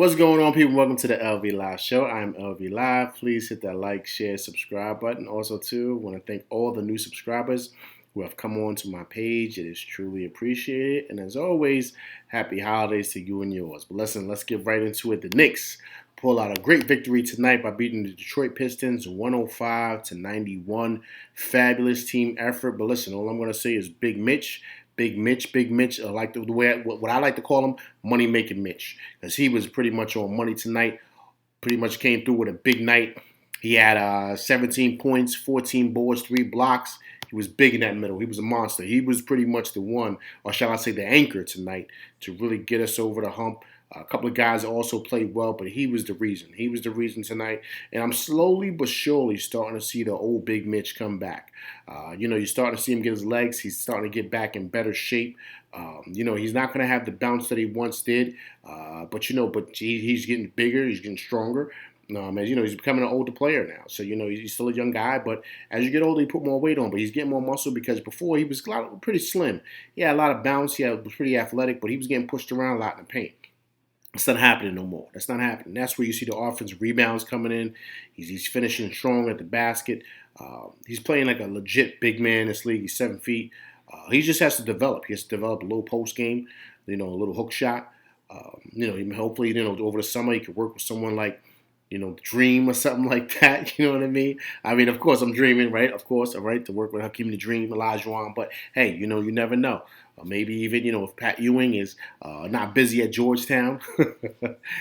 What's going on, people? Welcome to the LV Live Show. I'm LV Live. Please hit that like, share, subscribe button. Also, too, want to thank all the new subscribers who have come on to my page. It is truly appreciated. And as always, happy holidays to you and yours. But listen, let's get right into it. The Knicks pull out a great victory tonight by beating the Detroit Pistons 105-91. Fabulous team effort. But listen, all I'm going to say is Big Mitch. Big Mitch, like the way what I like to call him, money making Mitch, because he was pretty much on money tonight. Pretty much came through with a big night. He had 17 points, 14 boards, 3 blocks. He was big in that middle. He was a monster. He was pretty much the one, or shall I say, the anchor tonight to really get us over the hump. A couple of guys also played well, but he was the reason. He was the reason tonight. And I'm slowly but surely starting to see the old Big Mitch come back. You're starting to see him get his legs. He's starting to get back in better shape. He's not going to have the bounce that he once did. But he's getting bigger. He's getting stronger. He's becoming an older player now. So, he's still a young guy. But as you get older, you put more weight on. But he's getting more muscle because before he was pretty slim. He had a lot of bounce. He was pretty athletic, but he was getting pushed around a lot in the paint. It's not happening no more. That's not happening. That's where you see the offensive rebounds coming in. He's finishing strong at the basket. He's playing like a legit big man in this league. He's 7 feet. He just has to develop. He has to develop a little post game, a little hook shot. Hopefully, over the summer he could work with someone like, Dream or something like that. You know what I mean? Of course, I'm dreaming, right? Of course, all right, to work with Hakeem the Dream, Olajuwon. But hey, you never know. Maybe even, if Pat Ewing is not busy at Georgetown,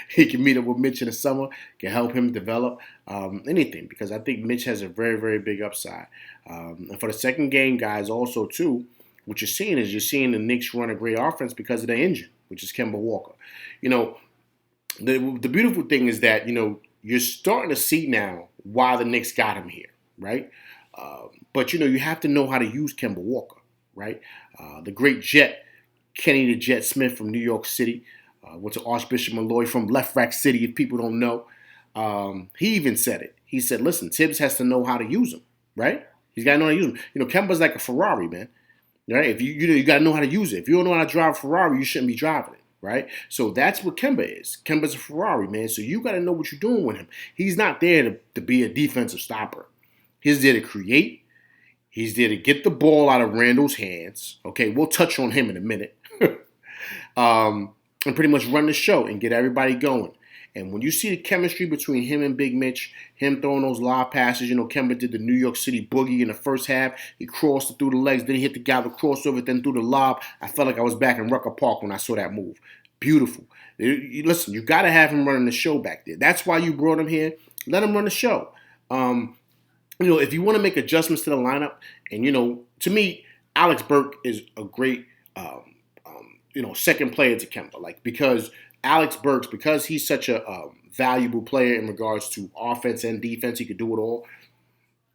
he can meet up with Mitch in the summer, can help him develop anything, because I think Mitch has a very, very big upside. And for the second game, guys, also, too, what you're seeing the Knicks run a great offense because of their engine, which is Kemba Walker. The beautiful thing is that, you're starting to see now why the Knicks got him here, right? But, you have to know how to use Kemba Walker. Right, the great Jet, Kenny the Jet Smith from New York City, went to Archbishop Malloy from Left Rack City, if people don't know. He even said it. He said, listen, Tibbs has to know how to use him, right? He's got to know how to use him. Kemba's like a Ferrari, man. Right? If you got to know how to use it. If you don't know how to drive a Ferrari, you shouldn't be driving it, right? So that's what Kemba is. Kemba's a Ferrari, man. So you got to know what you're doing with him. He's not there to be a defensive stopper. He's there to create. He's there to get the ball out of Randall's hands. Okay, we'll touch on him in a minute. And pretty much run the show and get everybody going. And when you see the chemistry between him and Big Mitch, him throwing those lob passes, Kemba did the New York City boogie in the first half. He crossed it through the legs, then he hit the guy with crossover, then through the lob. I felt like I was back in Rucker Park when I saw that move. Beautiful. Listen, you got to have him running the show back there. That's why you brought him here. Let him run the show. If you want to make adjustments to the lineup, and, to me, Alex Burke is a great, second player to Kemba. Because Alex Burks, because he's such a valuable player in regards to offense and defense, he could do it all.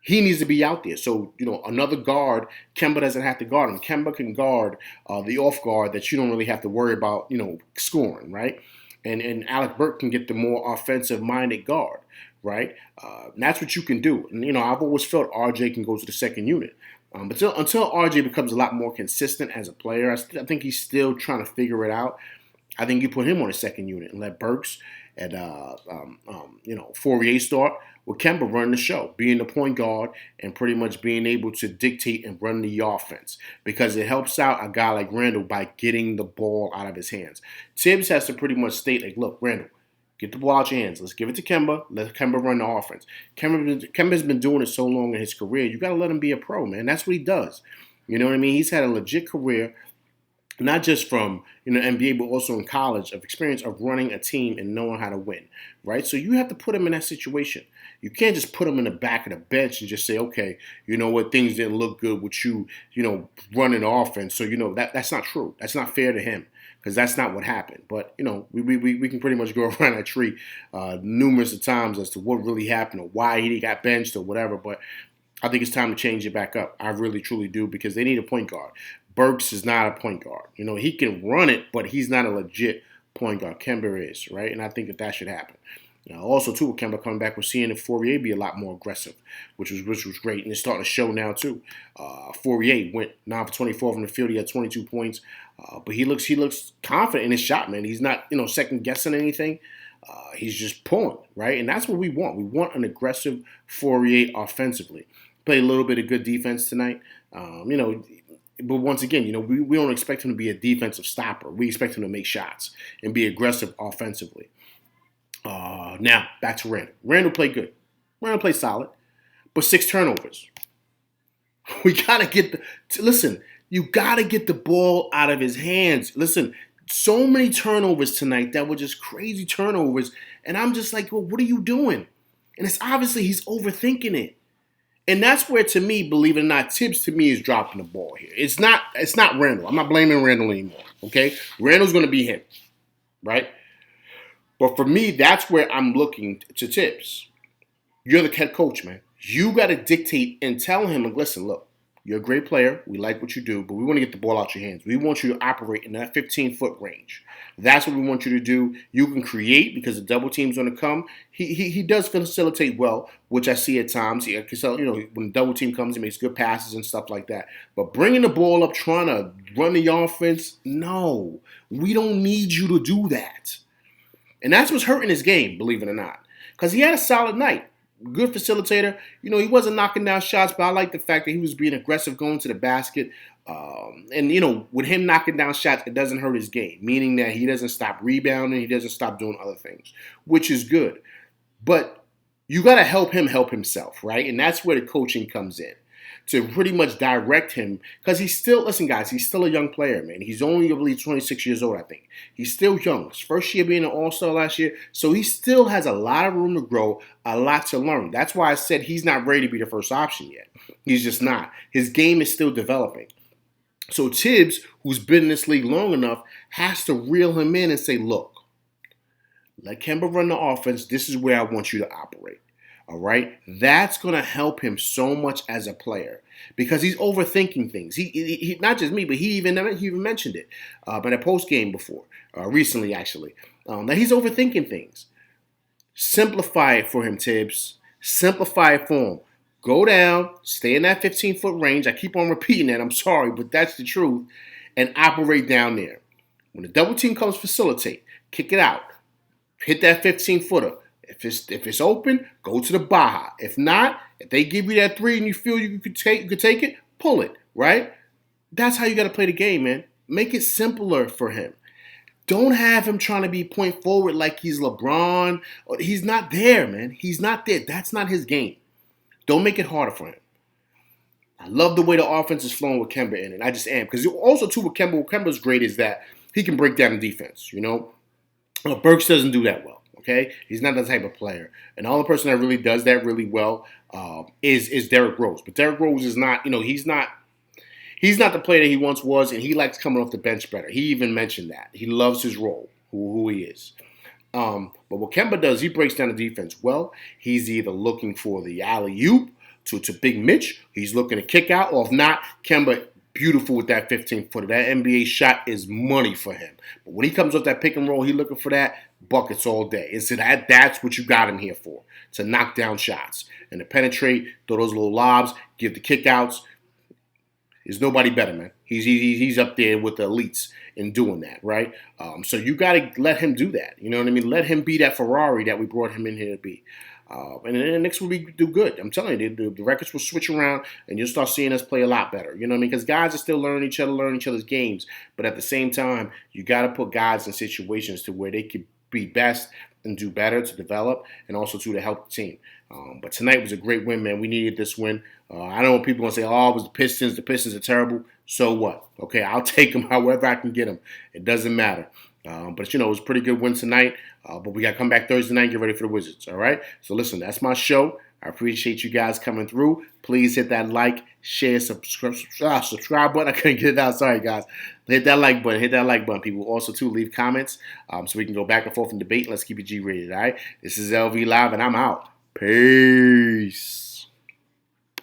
He needs to be out there. So, another guard, Kemba doesn't have to guard him. Kemba can guard the off guard that you don't really have to worry about, scoring, right? And Alex Burke can get the more offensive-minded guard. Right? And that's what you can do. And, I've always felt RJ can go to the second unit. But until RJ becomes a lot more consistent as a player, I think he's still trying to figure it out. I think you put him on the second unit and let Burks and, Fourier start with Kemba running the show, being the point guard and pretty much being able to dictate and run the offense, because it helps out a guy like Randall by getting the ball out of his hands. Tibbs has to pretty much state, like, look, Randall, get the ball out your hands. Let's give it to Kemba. Let Kemba run the offense. Kemba's been doing it so long in his career. You got to let him be a pro, man. That's what he does. You know what I mean? He's had a legit career, not just from NBA, but also in college, of experience of running a team and knowing how to win, right? So you have to put him in that situation. You can't just put him in the back of the bench and just say, okay, you know what, things didn't look good with you, running the offense. So, that's not true. That's not fair to him, because that's not what happened. But, we can pretty much go around that tree numerous of times as to what really happened or why he got benched or whatever. But I think it's time to change it back up. I really, truly do, because they need a point guard. Burks is not a point guard. He can run it, but he's not a legit point guard. Kemba is, right? And I think that should happen. Also, too, with Kemba coming back, we're seeing the Fourier be a lot more aggressive, which was great. And it's starting to show now, too. Fourier went 9 for 24 from the field. He had 22 points. But he looks confident in his shot, man. He's not, second-guessing anything. He's just pulling, right? And that's what we want. We want an aggressive Fourier offensively. Played a little bit of good defense tonight. But once again, we don't expect him to be a defensive stopper. We expect him to make shots and be aggressive offensively. Now, back to Randall. Randall played good. Randall played solid, but 6 turnovers. We got to you got to get the ball out of his hands. Listen, so many turnovers tonight that were just crazy turnovers. And I'm just like, well, what are you doing? And it's obviously he's overthinking it. And that's where, to me, believe it or not, Tibbs, to me, is dropping the ball here. It's not Randall. I'm not blaming Randall anymore, okay? Randall's going to be him, right? But for me, that's where I'm looking to Tibbs. You're the head coach, man. You got to dictate and tell him, like, listen, look, you're a great player. We like what you do, but we want to get the ball out your hands. We want you to operate in that 15-foot range. That's what we want you to do. You can create because the double team's going to come. He does facilitate well, which I see at times. When the double team comes, he makes good passes and stuff like that. But bringing the ball up, trying to run the offense, no. We don't need you to do that. And that's what's hurting his game, believe it or not. Because he had a solid night. Good facilitator. He wasn't knocking down shots, but I like the fact that he was being aggressive going to the basket. With him knocking down shots, it doesn't hurt his game, meaning that he doesn't stop rebounding. He doesn't stop doing other things, which is good. But you got to help him help himself, right? And that's where the coaching comes in, to pretty much direct him, because he's still a young player, man. He's only, I believe, 26 years old, I think. He's still young. His first year being an all-star last year, so he still has a lot of room to grow, a lot to learn. That's why I said he's not ready to be the first option yet. He's just not. His game is still developing. So Tibbs, who's been in this league long enough, has to reel him in and say, look, let Kemba run the offense. This is where I want you to operate. All right, that's going to help him so much as a player because he's overthinking things. He not just me, but he even mentioned it in a post game before, recently actually, that he's overthinking things. Simplify it for him, Tibbs. Simplify it for him. Go down, stay in that 15-foot range. I keep on repeating that. I'm sorry, but that's the truth, and operate down there. When the double team comes, facilitate, kick it out, hit that 15-footer. If it's open, go to the Baja. If not, if they give you that 3 and you feel you could take it, pull it, right? That's how you got to play the game, man. Make it simpler for him. Don't have him trying to be point forward like he's LeBron. He's not there, man. He's not there. That's not his game. Don't make it harder for him. I love the way the offense is flowing with Kemba in it. I just am. Because also, too, with Kemba, what Kemba's great is that he can break down the defense, Burks doesn't do that well. Okay, he's not that type of player, and the only person that really does that really well is Derrick Rose. But Derrick Rose is not, he's not the player that he once was, and he likes coming off the bench better. He even mentioned that he loves his role, who he is. But what Kemba does, he breaks down the defense well. He's either looking for the alley-oop to Big Mitch, he's looking to kick out, or if not, Kemba. Beautiful with that 15-footer. That NBA shot is money for him. But when he comes off that pick and roll, he's looking for that buckets all day. And so that's what you got him here for, to knock down shots and to penetrate, throw those little lobs, give the kickouts. There's nobody better, man. He's up there with the elites in doing that, right? So you got to let him do that. You know what I mean? Let him be that Ferrari that we brought him in here to be. And then the Knicks will do good. I'm telling you, the records will switch around, and you'll start seeing us play a lot better. You know what I mean? Because guys are still learning each other's games. But at the same time, you got to put guys in situations to where they could be best and do better to develop, and also to help the team. But tonight was a great win, man. We needed this win. I know people going to say, oh, it was the Pistons. The Pistons are terrible. So what? Okay, I'll take them however I can get them. It doesn't matter. But, it was a pretty good win tonight. But we got to come back Thursday night and get ready for the Wizards, all right? So, listen, that's my show. I appreciate you guys coming through. Please hit that like, share, subscribe button. I couldn't get it out. Sorry, guys. Hit that like button. Hit that like button. People also, too, leave comments so we can go back and forth and debate. Let's keep it G-rated, all right? This is LV Live, and I'm out. Peace.